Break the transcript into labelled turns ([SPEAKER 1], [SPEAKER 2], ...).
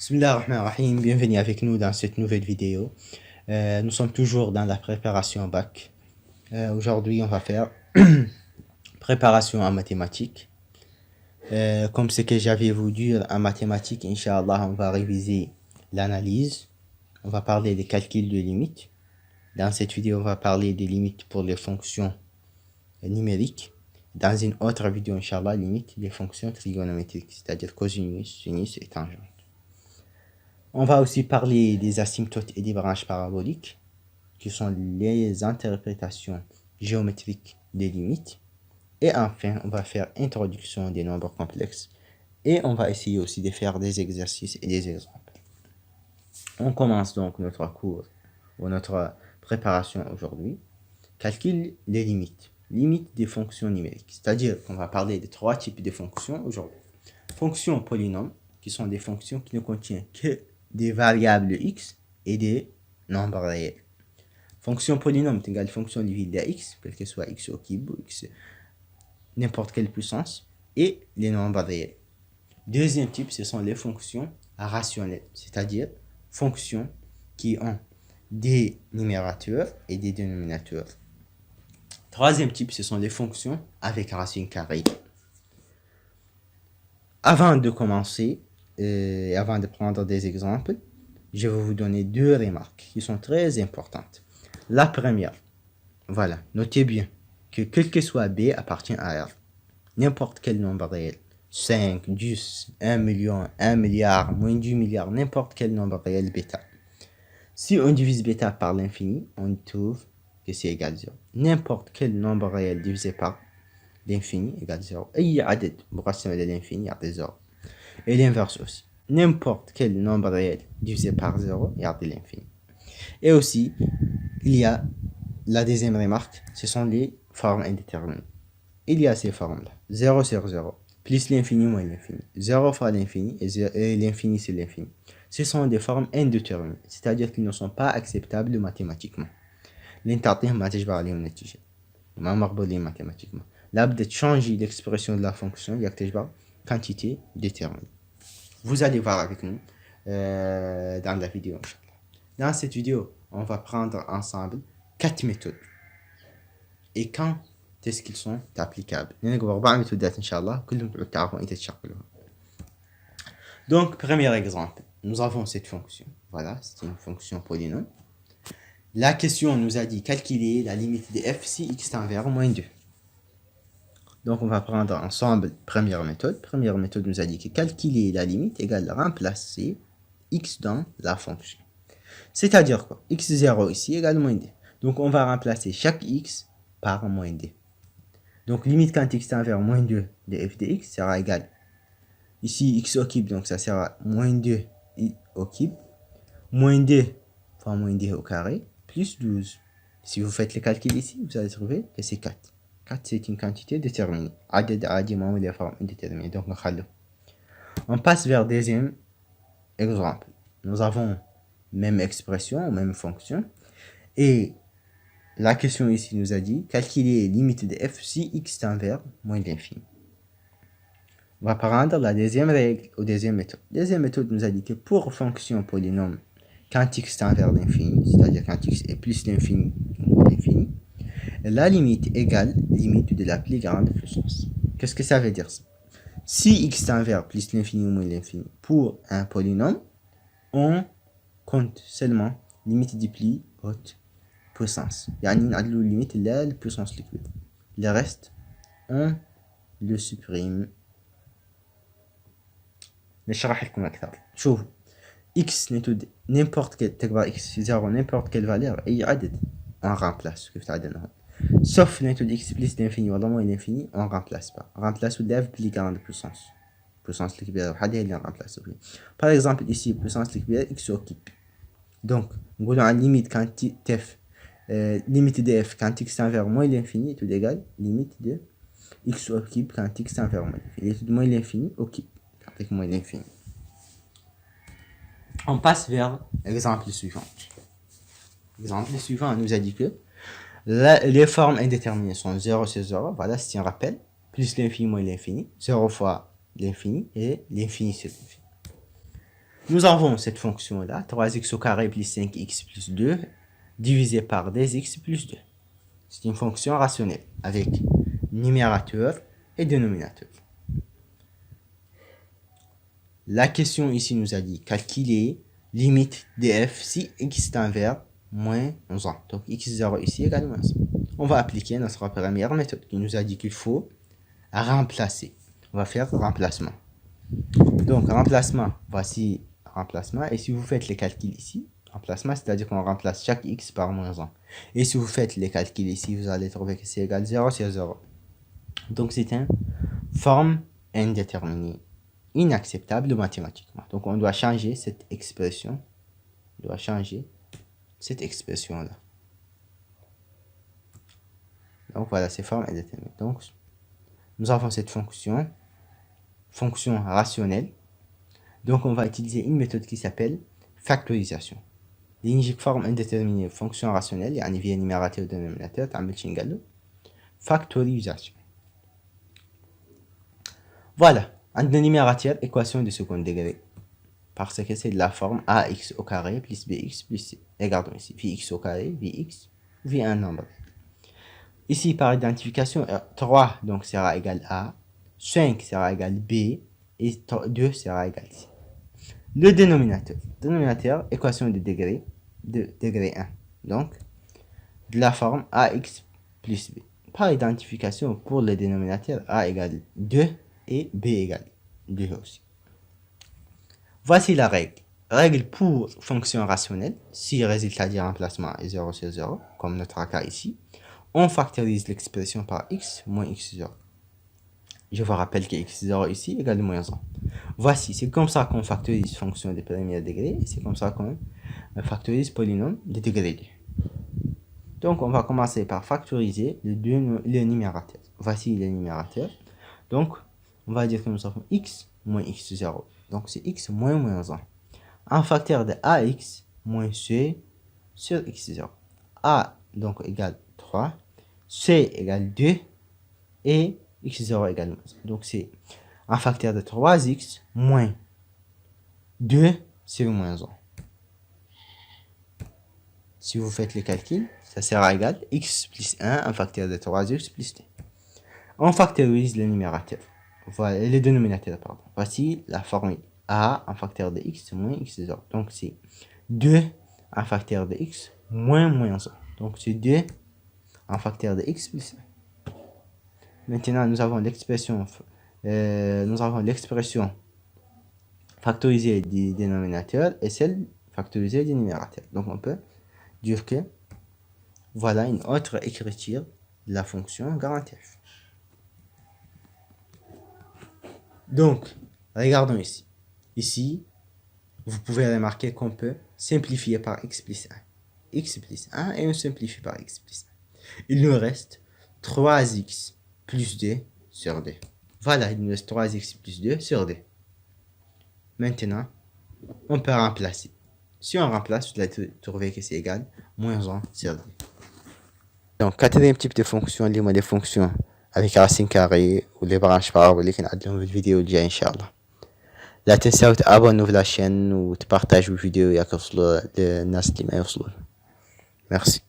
[SPEAKER 1] Bismillahirrahmanirrahim, bienvenue avec nous dans cette nouvelle vidéo. Nous sommes toujours dans la préparation bac. Aujourd'hui, on va faire préparation en mathématiques. Comme ce que j'avais vous dire en mathématiques, Inch'Allah, on va réviser l'analyse. On va parler des calculs de limites. Dans cette vidéo, on va parler des limites pour les fonctions numériques. Dans une autre vidéo, Inch'Allah, limites des fonctions trigonométriques, c'est-à-dire cosinus, sinus et tangente. On va aussi parler des asymptotes et des branches paraboliques, qui sont les interprétations géométriques des limites. Et enfin, on va faire introduction des nombres complexes. Et on va essayer aussi de faire des exercices et des exemples. On commence donc notre cours ou notre préparation aujourd'hui. Calcul des limites. Limites des fonctions numériques. C'est-à-dire qu'on va parler de trois types de fonctions aujourd'hui. Fonctions polynômes, qui sont des fonctions qui ne contiennent que des variables x et des nombres réels. Fonction polynôme est égale fonction divisée à x, quel que soit x au cube ou x n'importe quelle puissance, et les nombres réels. Deuxième type, ce sont les fonctions rationnelles, c'est-à-dire fonctions qui ont des numérateurs et des dénominateurs. Troisième type, ce sont les fonctions avec racine carrée. Avant de commencer, et avant de prendre des exemples, je vais vous donner deux remarques qui sont très importantes. La première, voilà, notez bien que quel que soit B appartient à R. N'importe quel nombre réel, 5, 10, 1 million, 1 milliard, moins du milliard, n'importe quel nombre réel bêta. Si on divise bêta par l'infini, on trouve que c'est égal à 0. N'importe quel nombre réel divisé par l'infini égale 0. أي عدد مقسم على l'infini يعطي 0. Et l'inverse aussi. N'importe quel nombre réel divisé par 0 يعطي l'infini. Et aussi, il y a la deuxième remarque, ce sont les formes indéterminées. Il y a ces formes-là. 0 sur 0, plus l'infini moins l'infini. 0 fois l'infini et l'infini c'est l'infini. Ce sont des formes indéterminées, c'est-à-dire qu'ils ne sont pas acceptables mathématiquement. لنتعطيهم ما تشبع عليهم النتيجة. ما مقبولين mathématiquement. Là, de changer l'expression de la fonction, il y a que quantité déterminée. Vous allez voir avec nous dans la vidéo. Dans cette vidéo, on va prendre ensemble 4 méthodes. Et quand est-ce qu'ils sont applicables? Donc, premier exemple, nous avons cette fonction. Voilà, c'est une fonction polynôme. La question nous a dit calculer la limite de f si x tend vers moins 2. Donc, on va prendre ensemble première méthode. Première méthode nous a dit que calculer la limite égale remplacer x dans la fonction. C'est-à-dire quoi? x0 ici égale moins 2. Donc, on va remplacer chaque x par moins 2. Donc, limite quand x tend vers moins 2 de f de x sera égal. Ici, x au cube, donc ça sera moins 2 au cube. Moins 2 fois moins 2 au carré, plus 12. Si vous faites le calcul ici, vous allez trouver que c'est 4. 4, c'est une quantité déterminée. عدد عادي ما هو des formes indéterminées. Donc, on passe vers deuxième exemple. Nous avons même expression, même fonction. Et la question ici nous a dit calculer les limites de f si x tend vers moins l'infini. On va prendre la deuxième règle ou deuxième méthode. Deuxième méthode nous a dit que pour fonction polynôme, quand x tend vers l'infini, c'est-à-dire quand x est plus l'infini ou l'infini, la limite égale limite de la plus grande puissance. Qu'est-ce que ça veut dire ça? Si x tend vers plus l'infini ou moins l'infini pour un polynôme, on compte seulement limite de plus haute puissance. يعني نعدلو limite لا puissance liquide. Le reste, on le supprime. نشرح لكم أكثر. شوفوا x n'importe quel تكبر x 0 n'importe quelle valeur أي عدد on remplace كيف تعدلنا sauf نتود x plus l'infini ولا moins l'infini on remplace pas. Remplace la plus grande puissance. Puissance الكبيرة وحدها اللي remplace. Par exemple ici puissance الكبيرة x au cube. Donc نقولوا عن limite quand f limite de f quand x tend vers moins l'infini tout égal limite de x au cube quand x tend vers moins l'infini. Et tout moins l'infini au cube avec moins l'infini. On passe vers l'exemple suivant. L'exemple suivant nous a dit que les formes indéterminées sont 0 sur 0. Voilà, c'est un rappel. Plus l'infini moins l'infini. 0 fois l'infini et l'infini c'est l'infini. Nous avons cette fonction-là, 3x au carré plus 5x plus 2, divisé par 2x plus 2. C'est une fonction rationnelle, avec numérateur et dénominateur. La question ici nous a dit calculer limite de f si x tend vers moins 1. Donc x0 ici égale moins 1. On va appliquer notre première méthode qui nous a dit qu'il faut remplacer. On va faire remplacement. Donc remplacement, voici remplacement. Et si vous faites les calculs ici, remplacement, c'est-à-dire qu'on remplace chaque x par moins 1. Et si vous faites les calculs ici, vous allez trouver que c'est égal 0 sur 0. Donc c'est une forme indéterminée, inacceptable mathématiquement. Donc on doit changer cette expression. On doit changer cette expression-là. Donc voilà, c'est forme indéterminée. Donc nous avons cette fonction rationnelle. Donc on va utiliser une méthode qui s'appelle factorisation. لنجيك forme indéterminée fonction rationnelle يعني فيها numérateur dénominateur تعمل شي نقالو factorisation. Voilà, عندنا numérateur équation de second degré parce que c'est de la forme ax au carré plus bx plus c. Regardons ici, vx au carré, vx, v un nombre. Ici par identification 3 donc sera égal à, 5 sera égal b et 2 sera égal c. Le dénominateur, équation de degré 1. Donc, de la forme ax plus b. Par identification, pour le dénominateur, a égale 2 et b égale 2 aussi. Voici la règle. Règle pour fonction rationnelle, si résultat du remplacement est 0 sur 0, comme notre cas ici, on factorise l'expression par x moins x0. Je vous rappelle que x0 ici égale moins 1. Voici, c'est comme ça qu'on factorise fonction de premier degré, et c'est comme ça qu'on factorise polynôme de degré 2. Donc, on va commencer par factoriser le numérateur. Voici le numérateur. Donc, on va dire que nous avons x moins x0. Donc, c'est x moins 1. Un facteur de ax moins c sur x0. A, donc, égale 3. C égale 2. Et x0 égale moins 1. Donc, c'est un facteur de 3x moins 2 sur moins 1. Si vous faites les calculs, ça sera égal x plus 1, un facteur de 3x plus 2. On factorise le numérateur. Voilà, le dénominateur, pardon. Voici la formule. A, un facteur de x moins x0. Donc c'est 2, un facteur de x moins 1. Donc c'est 2, un facteur de x plus 1. Maintenant, nous avons l'expression factorisée du dénominateur et celle factorisée du numérateur. Donc on peut dire que voilà une autre écriture de la fonction grand F. Donc, regardons ici. Ici, vous pouvez remarquer qu'on peut simplifier par x plus 1. X plus 1 et on simplifie par x plus 1. Il nous reste 3x plus 2 sur 2. Voilà, il nous reste 3x plus 2 sur 2. Maintenant, on peut remplacer. Si on remplace, vous allez trouver que c'est égal moins 1 sur 2. Donc, quatrième type de fonction, les fonctions avec racine carrée ou les branches paraboliques, on a dans une vidéo الجاية إن شاء الله. لا تنسوا تابونوا في لاشين وتبارتاجوا الفيديو ياك يوصلوا للناس اللي ما يوصلوا. Merci.